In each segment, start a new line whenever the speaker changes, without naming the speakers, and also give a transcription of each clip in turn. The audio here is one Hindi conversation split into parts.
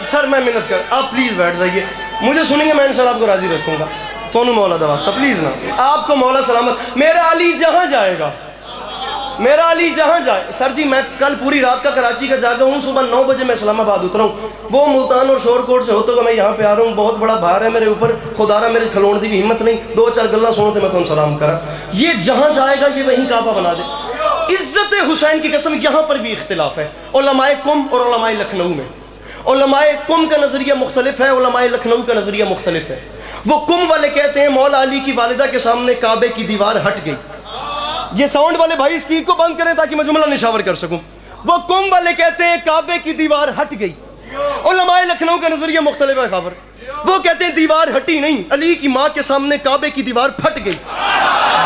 सर मैं मिन्नत कर, आप प्लीज़ बैठ जाइए, मुझे सुनेंगे, मैं सर आपको राज़ी रखूँगा। तो मौला दा वास्ता प्लीज़ ना, आपको मौला सलामत, मेरा अली जहाँ जाएगा, मेरा अली जहाँ जाए। सर जी मैं कल पूरी रात का कराची का जागा हूँ, सुबह 9 बजे मैं इस्लामाबाद उतरा हूँ, वो मुल्तान और शोरकोट से होते हुए मैं यहाँ पे आ रहा हूँ, बहुत बड़ा भार है मेरे ऊपर, खुदारा मेरे खलोण दी भी हिम्मत नहीं, 2-4 गल्ला सुनते मैं तुम सलाम करा। ये जहाँ जाएगा ये वहीं काबा बना दे। इज्जत हुसैन की कसम यहाँ पर भी इख्तिलाफ है उलमाए कुम और उलमाए लखनऊ में। उलमाए कुम का नज़रिया मुख्तलिफ है, उलमाए लखनऊ का नज़रिया मुख्तलिफ है। वो कुम वाले कहते हैं मौला अली की वालिदा के सामने काबे की दीवार हट गई। ये साउंड वाले भाई इसकी को बंद करें ताकि मैं जुमला निशावर कर सकूं। वो कुम वाले कहते हैं काबे की दीवार हट गई। उलमाए लखनऊ का नजरिया मुख्तलिफ है खबर, वो कहते हैं दीवार हटी नहीं, अली की माँ के सामने काबे की दीवार फट गई।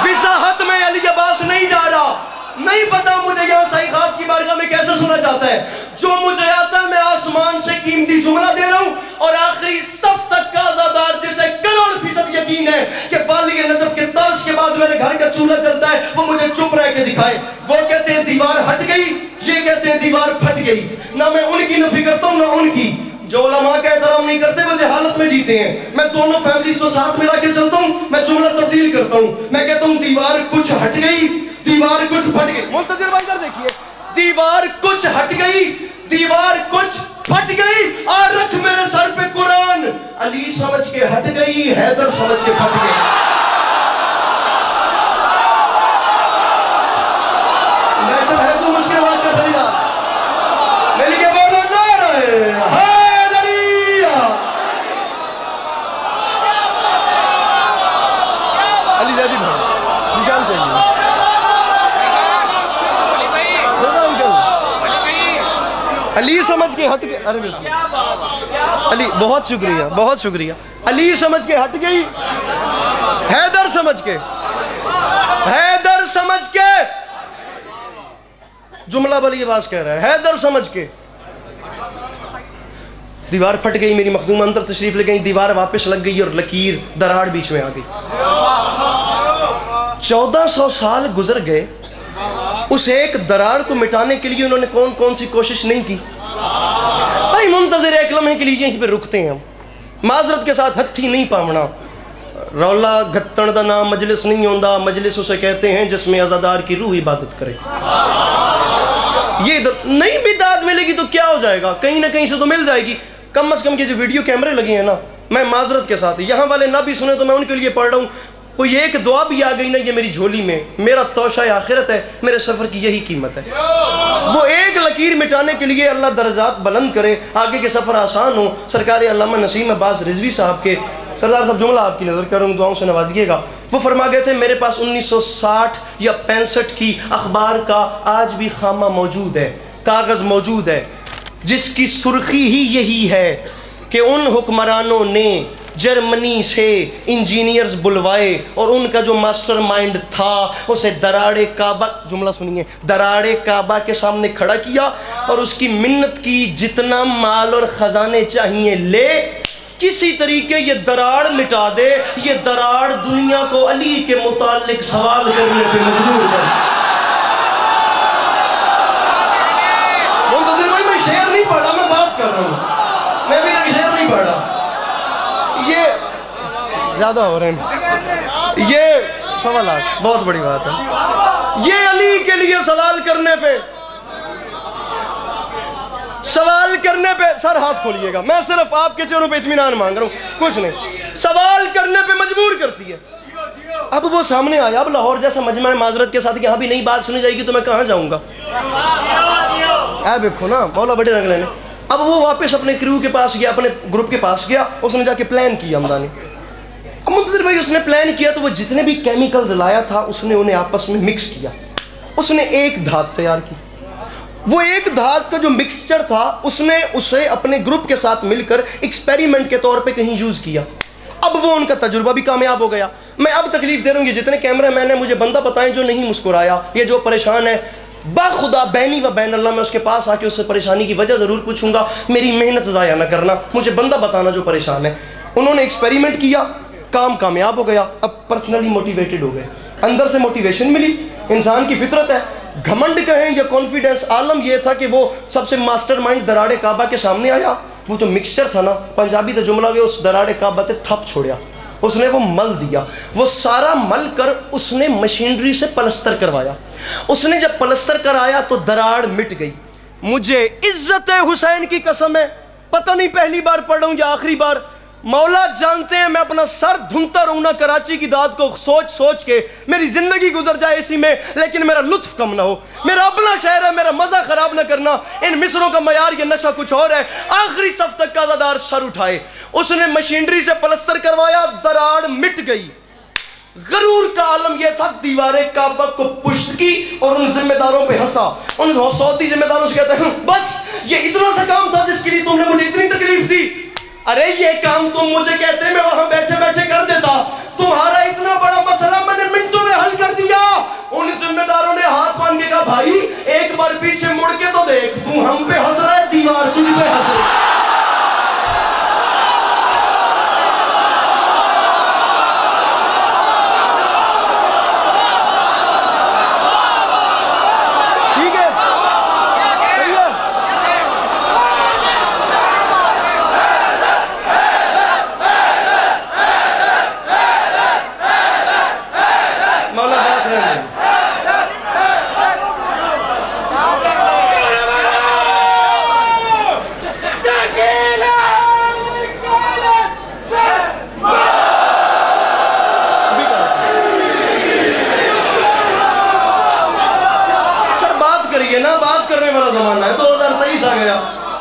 विजाहत में अली अब्बास नहीं जा रहा, नहीं पता मुझे यहाँ सही खास की बारगाह में कैसे सुना जाता है। जो मुझे आता है मैं आसमान से कीमती जुमला दे रहा हूँ और आखिरी सफ तक का आजादार जिसे करोड़ फीसद यकीन है कि वाली नजफ के तर्ज के बाद मेरे घर का चूल्हा चलता है, वो मुझे चुप रह के दिखाए। वो कहते हैं दीवार हट गई, ये कहते हैं दीवार फट गई। ना मैं उनकी नफी करता हूँ ना उनकी। जो उलमा का एहतराम नहीं करते वो जहालत में जीते हैं। मैं दोनों फैमिलीज को साथ मिला के चलता हूँ, मैं जुमला तब्दील करता हूँ। मैं कहता हूँ दीवार कुछ हट गई, दीवार कुछ फट गई। मुंतजिर भाई इधर देखिए, दीवार कुछ हट गई, दीवार कुछ फट गई। आ रख मेरे सर पे कुरान, अली समझ के हट गई, हैदर समझ के फट गई। बैठा है तो मुश्किल बात का खरीदार मिल के बोलो नारे हैदरिया। अली जादी भाई निशान चाहिए। अली समझ के हट गई। अरे अली बहुत शुक्रिया, बहुत शुक्रिया। अली समझ के हट गई, हैदर समझ के, हैदर समझ के। जुमला बली आवाज कह रहा है, हैदर समझ के। दीवार फट गई, मेरी मखदूम अंदर तशरीफ ले गई, दीवार वापस लग गई और लकीर दरार बीच में आ गई। 1400 साल गुजर गए, उस एक दरार को मिटाने के लिए उन्होंने कौन कौन सी कोशिश नहीं की। भाई मुंतज़िर एक लम्हे के लिए यहीं पे रुकते हैं हम, माजरत के साथ हथी नहीं पावना। रौला घत्तन दा नाम मजलिस नहीं होता, मजलिस उसे कहते हैं जिसमें अज़ादार की रूह इबादत करे। ये नहीं बिदात मिलेगी तो क्या हो जाएगा, कहीं ना कहीं से तो मिल जाएगी। कम अज़ कम के जो वीडियो कैमरे लगे हैं ना, मैं माजरत के साथ यहाँ वाले ना भी सुने तो मैं उनके लिए पढ़ रहा हूँ। कोई एक दुआ भी आ गई ना ये मेरी झोली में, मेरा तोशा आखिरत है, मेरे सफ़र की यही कीमत है। वो एक लकीर मिटाने के लिए अल्लाह दर्जात बुलंद करे, आगे के सफ़र आसान हो। सरकार अल्लामा नसीम अब्बास रिजवी साहब के, सरदार साहब जुमला आपकी नज़र करूँ, दुआओं से नवाजिएगा। वो फरमा गए थे मेरे पास 1960 या 65 की अखबार का आज भी खामा मौजूद है, कागज़ मौजूद है, जिसकी सुर्खी ही यही है कि उन हुक्मरानों ने जर्मनी से इंजीनियर्स बुलवाए और उनका जो मास्टरमाइंड था उसे दराड़े काबा, जुमला सुनिए, दराड़े काबा के सामने खड़ा किया और उसकी मिन्नत की जितना माल और ख़जाने चाहिए ले, किसी तरीके ये दराड़ मिटा दे। ये दराड़ दुनिया को अली के मुताल्लिक सवाल करने पे मजबूर है। मुंतज़िर भाई मैं शेर नहीं पढ़ा, मैं बात कर रहा हूँ, मैं भी एक शेर नहीं पढ़ा। ये ज्यादा हो रहे हैं, ये 1.25 लाख बहुत बड़ी बात है। ये अली के लिए सवाल करने पे सर हाथ खोलिएगा, मैं सिर्फ आपके चेहरों पे इत्मीनान मांग रहा हूँ, कुछ नहीं। सवाल करने पे मजबूर करती है। अब वो सामने आया, अब लाहौर जैसा मजमा माजरत के साथ यहाँ भी नई बात सुनी जाएगी तो मैं कहाँ जाऊँगा। देखो ना मौला बड़े रंग लेने। अब वो वापस अपने क्रू के पास गया, अपने ग्रुप के पास गया, उसने जाके प्लान किया हमदानी। अब मुंतज़िर भाई उसने प्लान किया तो वो जितने भी केमिकल्स लाया था उसने उन्हें आपस में मिक्स किया, उसने एक धात तैयार की। वो एक धात का जो मिक्सचर था उसने उसे अपने ग्रुप के साथ मिलकर एक्सपेरिमेंट के तौर पे कहीं यूज़ किया। अब वो उनका तजुर्बा भी कामयाब हो गया। मैं अब तकलीफ दे रहा हूँ, ये जितने कैमरा मैन है मुझे बंदा बताएं जो नहीं मुस्कुराया, ये जो परेशान है, बाखुदा बैनी व बैन अल्लाह मैं उसके पास आके उससे परेशानी की वजह ज़रूर पूछूंगा, मेरी मेहनत ज़ाया ना करना, मुझे बंदा बताना जो परेशान है। उन्होंने एक्सपेरिमेंट किया, काम कामयाब हो गया। अब पर्सनली मोटिवेटेड हो गए, अंदर से मोटिवेशन मिली। इंसान की फितरत है, घमंड कहें या कॉन्फिडेंस, आलम यह था कि वो सबसे मास्टरमाइंड दराड़े काबा के सामने आया, वो जो मिक्सचर था ना, पंजाबी का जुमला वे उस दराड़े काबा ते थप छोड़िया, उसने वो मल दिया, वो सारा मल कर उसने मशीनरी से पलस्तर करवाया। उसने जब पलस्तर कराया तो दराड़ मिट गई। मुझे इज्जत हुसैन की कसम है, पता नहीं पहली बार पढ़ रहा हूं या आखिरी बार, मौला जानते हैं मैं अपना सर धुनता रहूं ना कराची की दाद को सोच सोच के, मेरी जिंदगी गुजर जाए इसी में, लेकिन मेरा लुत्फ कम ना हो। मेरा अपना शहर है, मेरा मजा खराब ना करना। इन मिसरों का मयार ये नशा कुछ और है। आखिरी सफ तक का अदादार सर उठाए, उसने मशीनरी से पलस्तर करवाया, दराड़ मिट गई। गरूर का आलम यह था, दीवारे काबा को पुष्ट की और उन जिम्मेदारों पे हंसा। उन सऊदी जिम्मेदारों से कहते हैं, बस ये इतना सा काम था जिसके लिए तुमने मुझे इतनी तकलीफ दी। अरे ये काम तुम मुझे कहते मैं वहां बैठे बैठे कर देता, तुम्हारा इतना बड़ा मसला मैंने मिनटों में हल कर दिया। उन जिम्मेदारों ने हाथ मांग के कहा, भाई एक बार पीछे मुड़ के तो देख, तू हम पे हंस रहा है, दीवार तुझ पे हंस रही है।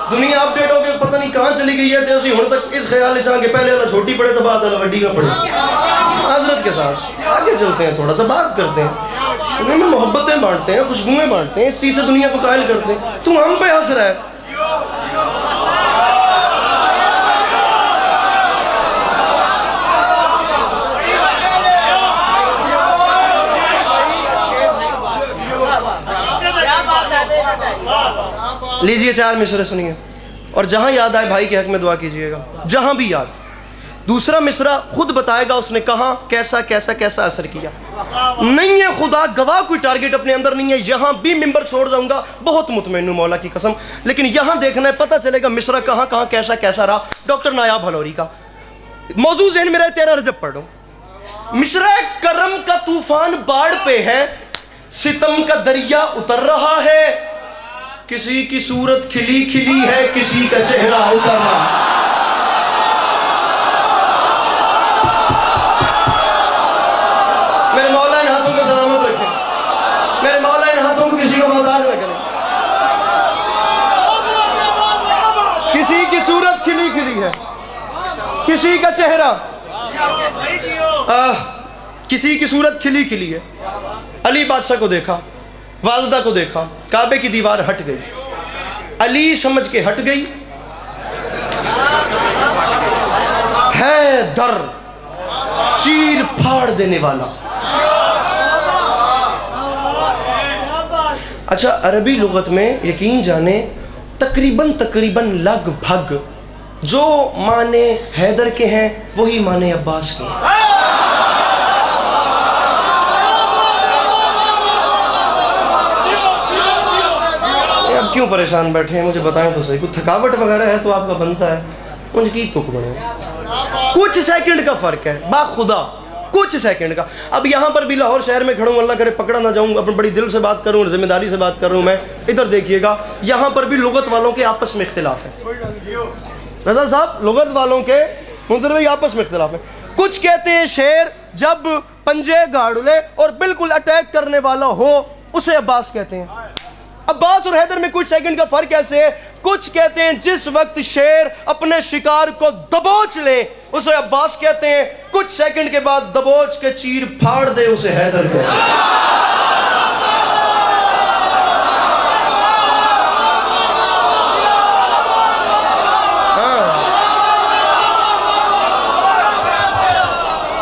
दुनिया अपडेट हो गई, पता नहीं कहाँ चली गई है। तो हम तक इस ख्याल से आगे पहले वाला छोटी पड़े तो बाद वाला वड्डी में पड़े। हजरत के साथ आगे चलते हैं, थोड़ा सा बात करते हैं, उन्हें मोहब्बतें बांटते हैं, खुशबुएं बांटते हैं, इस चीज़ से दुनिया को कायल करते हैं। तुम हम पे हंस रहा है। लीजिए 4 मिसरे सुनिए, और जहां याद आए भाई के हक में दुआ कीजिएगा, जहां भी याद। दूसरा मिसरा खुद बताएगा उसने कहा कैसा कैसा कैसा असर किया। नहीं है खुदा गवाह, कोई टारगेट अपने अंदर नहीं है। यहां भी मिंबर छोड़ जाऊंगा, बहुत मुतमईन हूं मौला की कसम, लेकिन यहां देखना है, पता चलेगा मिसरा कहां कहां कैसा कैसा रहा। डॉक्टर नायाब हलौरी का मौजूद ज़हन मेरा 13 रजब पढ़ लो। मिसरा करम का तूफान बाढ़ पे है, सितम का दरिया उतर रहा है, किसी की सूरत खिली खिली है, किसी का चेहरा उतर रहा है। मेरे मौला इन हाथों को सलामत रखें, मेरे मौला इन हाथों को किसी को मोहताज न करें। किसी की सूरत खिली खिली है, किसी का चेहरा, किसी की सूरत खिली खिली है। अली बादशाह को देखा, वालदा को देखा, काबे की दीवार हट गई, अली समझ के हट गई, है दर चीर फाड़ देने वाला। अच्छा, अरबी लुगत में यकीन जाने तकरीबन लगभग जो माने हैदर के हैं वही माने अब्बास के। अब क्यों परेशान बैठे हैं, मुझे बताएं तो सही। कुछ थकावट वगैरह है तो आपका बनता है उनकी तुक बने। कुछ सेकंड का फर्क है, बाखुदा कुछ सेकंड का। अब यहाँ पर भी लाहौर शहर में खड़ा हूँ, अल्लाह करे पकड़ा ना जाऊँ, अपने बड़ी दिल से बात करूँ, जिम्मेदारी से बात कर रहा हूँ मैं। इधर देखिएगा, यहाँ पर भी लुगत वालों के आपस में इख्तिलाफ है। रजा साहब, लुगत वालों के मुंजर भाई आपस में इख्तिलाफ है। कुछ कहते हैं शेर जब पंजे गाड़ ले और बिल्कुल अटैक करने वाला हो उसे अब्बास कहते हैं। अब्बास और हैदर में कुछ सेकंड का फर्क ऐसे है। कुछ कहते हैं जिस वक्त शेर अपने शिकार को दबोच ले उसे अब्बास कहते हैं, कुछ सेकंड के बाद दबोच के चीर फाड़ दे उसे हैदर कहते हैं।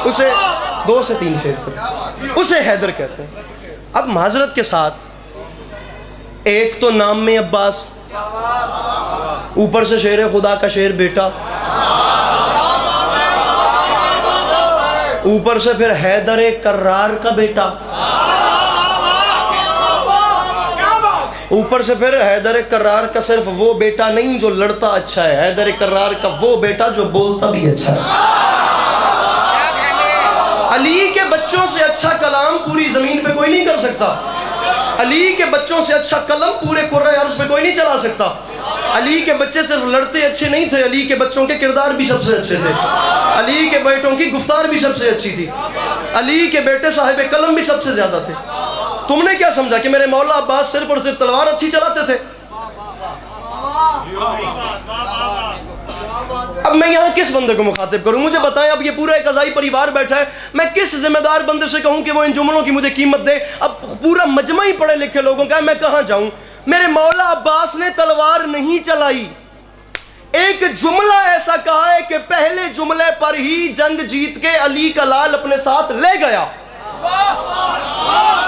उसे 2 से 3 शेर से उसे हैदर कहते हैं। अब माजरत के साथ, एक तो नाम में अब्बास, ऊपर से शेर खुदा का शेर बेटा, ऊपर से फिर हैदर कर्रार का बेटा। ऊपर से फिर हैदर कर्रार का सिर्फ वो बेटा नहीं जो लड़ता अच्छा है, हैदर कर्रार का वो बेटा जो बोलता भी अच्छा है। अली के बच्चों से अच्छा कलाम पूरी जमीन पे कोई नहीं कर सकता। अली के बच्चों से अच्छा कलम पूरे कुर्रा अर्श पे कोई नहीं चला सकता। अली के बच्चे सिर्फ लड़ते अच्छे नहीं थे, अली के बच्चों के किरदार भी सबसे अच्छे थे। अली के बेटों की गुफ्तार भी सबसे अच्छी थी। अली के बेटे साहिब कलम भी सबसे ज्यादा थे। तुमने क्या समझा कि मेरे मौला अब्बास सिर्फ और सिर्फ तलवार अच्छी चलाते थे? अब मैं यहाँ किस बंदे को मुखातिब करूँ? मुझे बताएं, अब ये पूरा एक अज़ाई परिवार बैठा है, मैं किस जिम्मेदार बंदे से कहूँ कि वो इन जुमलों की मुझे कीमत दे? अब पूरा मजमा ही पढ़े लिखे लोगों का है, मैं कहाँ जाऊँ? मेरे मौला अब्बास ने तलवार नहीं चलाई। एक जुमला ऐसा कहा है कि पहले जुमले पर ही जंग जीत के अली का लाल अपने साथ ले गया।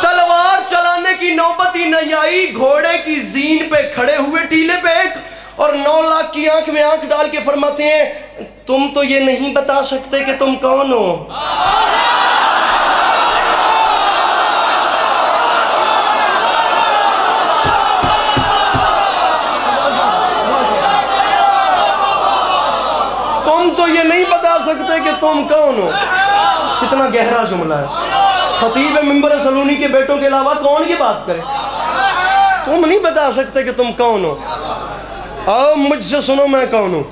तलवार चलाने की नौबत ही नहीं आई। घोड़े की जीन पे खड़े हुए टीले पे एक और 9 लाख की आंख में आंख डाल के फरमाते हैं, तुम तो ये नहीं बता सकते कि तुम कौन हो। तुम तो ये नहीं बता सकते कि तुम कौन हो। कितना गहरा जुमला है। खतीब मिंबर सलूनी के बेटों के अलावा कौन ये बात करे? तुम नहीं बता सकते कि तुम कौन हो। आओ मुझसे सुनो मैं कौन हूं।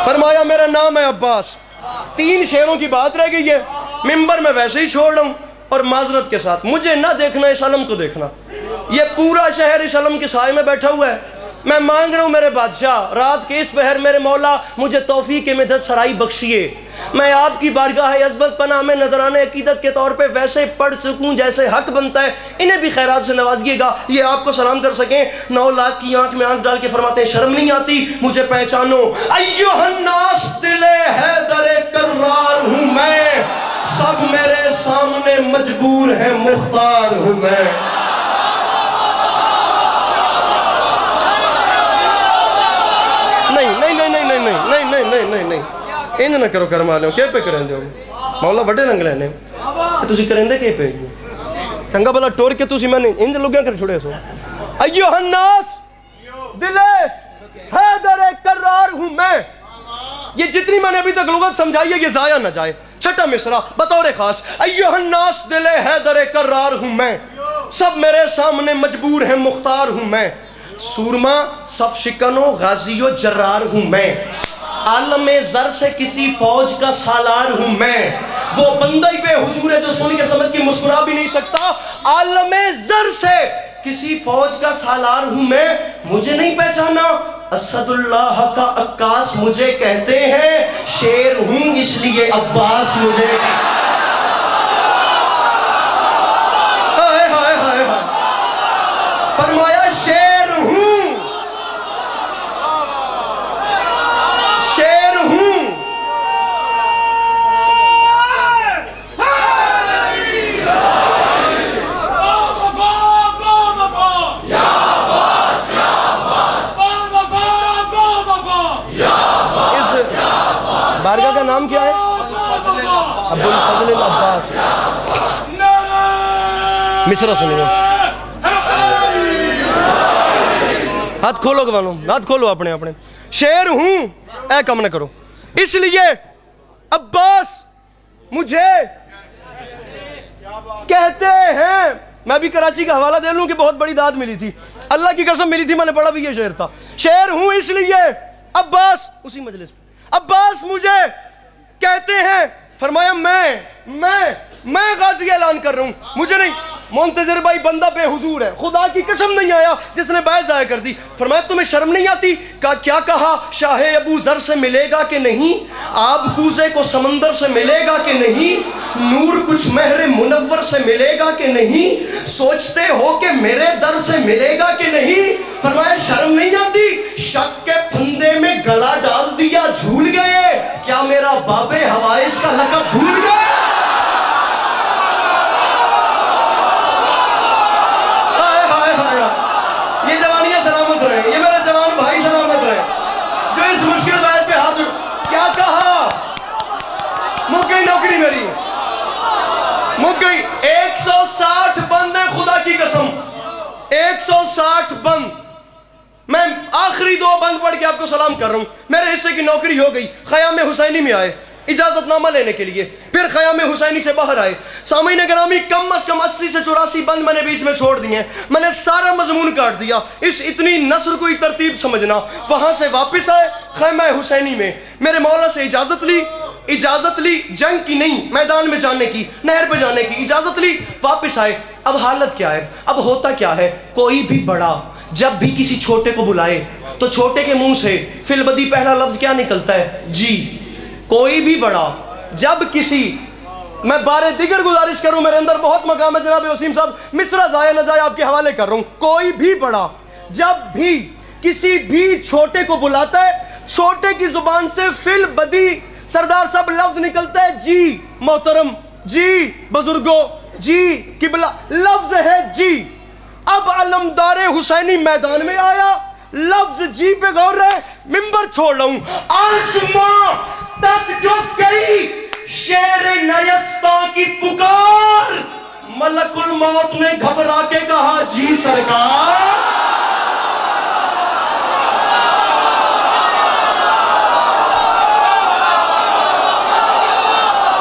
फरमाया मेरा नाम है अब्बास। 3 शेरों की बात रह गई है। मिंबर में वैसे ही छोड़ रहा हूं और माजरत के साथ, मुझे ना देखना, इस अलम को देखना। ये पूरा शहर इस अलम के साए में बैठा हुआ है। मैं मांग रहा हूं मेरे बादशाह, रात के इस पहर मेरे मौला मुझे तौफीक मदद सराई बख्शिए। मैं आपकी बारगाह अज़मत पनाह में नजराने अकीदत के तौर पे वैसे पढ़ चुकूं जैसे हक बनता है। इन्हें भी खैरात से नवाजिएगा, ये आपको सलाम कर सकें। 9 लाख की आंख में आंख डाल के फरमाते हैं, शर्म नहीं आती मुझे पहचानो। अय्युहन्नास दिले हैदर कर्रार हूं मैं, सब मेरे सामने मजबूर है मुख्तार हूं मैं। नहीं इंज ना करो कर मालो के पे करेंदे हो मौला बड़े रंग लेने तुसी करेंदे के पे चंगा भला टोर के तुसी मैंने इंज लुगिया कर छोड़े सो। अय्युहन्नास दिले हैदर कर्रार हूं मैं। ये जितनी मैंने अभी तक लुगत समझाई है ये जाया ना जाए। छठा मिसरा बतौर खास, अय्युहन्नास दिले हैदर कर्रार हूं मैं, सब मेरे सामने मजबूर है मुख्तार हूं मैं। सूरमा सफ शिकनो गाजियो जर्रार हूं मैं, आलम जर से किसी फौज का सालार हूं मैं। वो बंदा ही बेहुजूर है जो सुन के समझ के मुस्कुरा भी नहीं सकता। आलम जर से किसी फौज का सालार हूं मैं। मुझे नहीं पहचाना, असदुल्लाह का अक्कास मुझे कहते हैं, शेर हूं इसलिए अब्बास मुझे। हाय हाय हाय हाय, फरमाया शेर हूं, शेर हूं। बारगाह का नाम क्या है? अब्दुल फजल अब्बास। मिसरा सुनिए, हाथ खोलो गवानो, हाथ खोलो अपने अपने। शेर हूं ऐ कम न करो, इसलिए अब्बास मुझे कहते हैं। मैं भी कराची का हवाला दे लूं कि बहुत बड़ी दाद मिली थी, अल्लाह की कसम मिली थी, मैंने पढ़ा भी ये शेर था। शेर हूं इसलिए अब्बास, उसी मजलिस पे अब्बास मुझे कहते हैं। फरमाया मैं गाजी ऐलान कर रहा हूं, मुझे नहीं। मुंतजर भाई बंदा बेहुजूर है, खुदा की कसम नहीं आया जिसने बैत जाया कर दी। फरमाया तुम्हें शर्म नहीं आती? क्या कहा? शाहे अबू जर से मिलेगा कि नहीं, आब कूजे को समंदर से मिलेगा कि नहीं, नूर कुछ महरे मुनव्वर से मिलेगा कि नहीं, सोचते हो कि मेरे दर से मिलेगा कि नहीं। फरमाया शर्म नहीं आती? शक के फंदे में गला डाल दिया, झूल गए क्या मेरा बाबे हवाइज का लक़ब भूल गए? ये जवानियां सलामत रहे, ये मेरे जवान भाई सलामत रहे जो इस मुश्किल बात पे हाथ। क्या कहा? मुक गई नौकरी मेरी, मुक गई। 160 बंदे खुदा की कसम, 160 बंद, मैं आखिरी 2 बंद पढ़ के आपको सलाम कर रहा हूं। मेरे हिस्से की नौकरी हो गई, ख़याम हुसैनी में आए इजाजतनामा लेने के लिए, फिर ख़याम हुसैनी से बाहर आए। सामीन गिरामी, कम अज कम 80 से 84 बंद मैंने बीच में छोड़ दिए, मैंने सारा मजमून काट दिया। इस इतनी नस्र को तरतीब समझना। वहां से वापस आए ख़ैमा हुसैनी में, मेरे मौला से इजाजत ली, जंग की नहीं, मैदान में जाने की, नहर पे जाने की इजाजत ली, वापस आए। अब हालत क्या है, अब होता क्या है, कोई भी बड़ा जब भी किसी छोटे को बुलाए तो छोटे के मुंह से फिलबदी पहला लफ्ज क्या निकलता है, जी। कोई भी बड़ा जब किसी, मैं बारे दिगर गुजारिश करूं, मेरे अंदर बहुत मकाम है जनाब वसीम साहब, मिसरा जाया न जाए आपके हवाले कर रहा हूं। कोई भी बड़ा जब भी किसी भी छोटे को बुलाता है, छोटे की जुबान से फिल बदी सरदार साहब लफ्ज निकलता है, जी मोहतरम, जी बुजुर्गो, जी किबला, लफ्ज है जी। अब अलमदारे हुसैनी मैदान में आया, लफ्ज जी पे गौर है, मिंबर छोड़ रहा हूं। आसमां तक जो गई शेर नयस्ता की पुकार, मलकुल मौत ने घबरा के कहा, जी सरकार।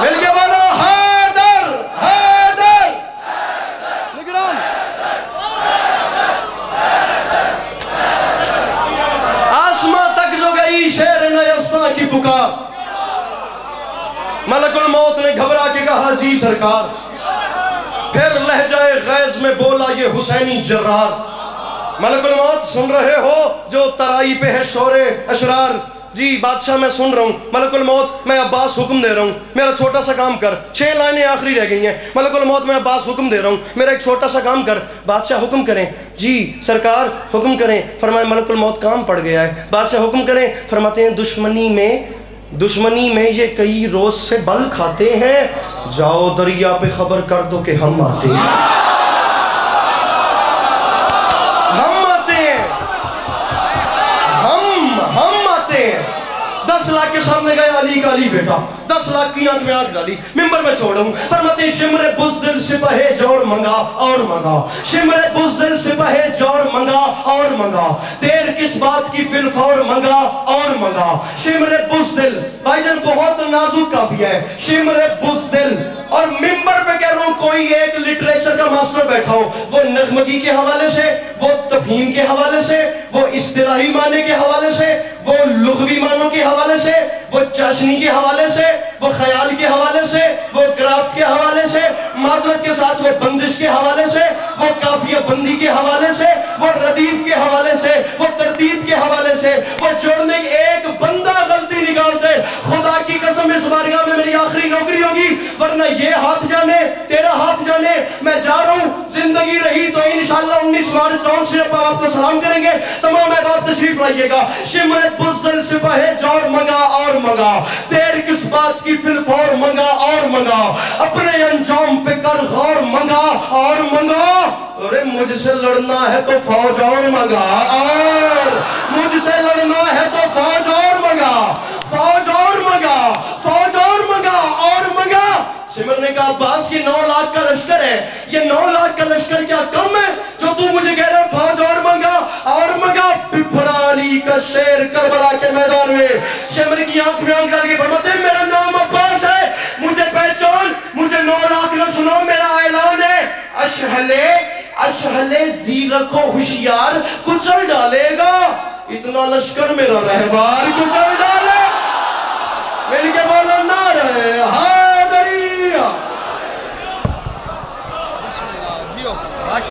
मिल के बोलो, हैदर हैदर निगरान। आसमां तक जो गई शेर नयस्ता की पुकार, मलकुल मौत ने घबरा के कहा, जी सरकार। फिर लहजाए गैज़ में बोला ये हुसैनी जर्रार। मलकुल मौत सुन रहे हो जो तराई पे है शोरे अशरार, जी बादशाह मैं सुन रहा हूँ। मलकुल मौत, मैं अब्बास हुक्म दे रहा हूँ, मेरा छोटा सा काम कर। 6 लाइनें आखिरी रह गई हैं। मलकुल मौत, मैं अब्बास हुक्म दे रहा हूँ, मेरा एक छोटा सा काम कर। बादशाह हुक्म करें, जी सरकार हुक्म करें। फरमाए मलकुल मौत काम पड़ गया है। बादशाह हुक्म करें। फरमाते हैं दुश्मनी में ये कई रोज से बल खाते हैं, जाओ दरिया पे खबर कर दो कि हम आते हैं, हम आते हैं, हम आते हैं। 10 लाख के सामने गए, अली का अली बेटा, 10 लाख की आंख में आंख डाली, मिंबर में छोड़ा हूं। फरमाते शिमरे बुज़दिल सिपाहे जोड़ मंगा और मंगा, शिमरे बुज़दिल सिपाहे जोड़ मंगा और मंगा, देर किस बात की फिलफौर मंगा और मंगा। शिमरे बुज़दिल, भाईजान बहुत नाजुक काफिया है, शिमरे बुज़दिल। और मिंबर पे कह रहा हूं, कोई एक लिटरेचर का मास्टर बैठा हो, वो नगमगी के हवाले से, वो तफहीम के हवाले से, वो इस्तिलाही माने के हवाले से, वो लुग़वी मानों के हवाले से, वो चाशनी के हवाले से, वो ख्याल के हवाले से, वो क्राफ्ट के हवाले से, माजरत के साथ वो बंदिश के हवाले से, वो काफिया बंदी के हवाले से, वो रदीफ के हवाले से, वो तरतीब के हवाले से, वो जोड़ने एक बंदा गलती निकाल दे, खुदा की कसम इस बारगाह में मेरी आखिरी नौकरी होगी, वरना ये हाथ जाने तेरा हाथ जाने। मैं जा रहा हूं, जिंदगी रही तो इंशाअल्लाह 19 मार्च चौक से आपको सलाम करेंगे। तमाम अहबाब तशरीफ लाइएगा। शिमरे बुज़दिल सिपाहे जोड़ मंगा और मंगा, देर किस बात की फिलफौर मंगा और मंगा, अपने अंजाम पे कर गौर मंगा और मंगा। अरे मुझसे लड़ना है तो फौज और मंगा, और मुझसे लड़ना है तो फौज और मंगा, फौज और मंगा, फौज और मंगा और मंगा। सिमर ने कहा, अब्बास ये 9 लाख का लश्कर है, ये 9 लाख का लश्कर क्या कम है जो तू मुझे कह रहा फौज और मंगा और मंगा। पिपरा अली का शेर करबला के मैदान में सिमर की आंख में आंख डाल के फरमाते, मेरा नाम अब्बास है, मुझे पहचान, मुझे 9 लाख न सुनो, मेरा ऐलान है, अशहले जीर को होशियार कुचल डालेगा, इतना लश्कर मेरा रहबार कुचल डाले। मिल के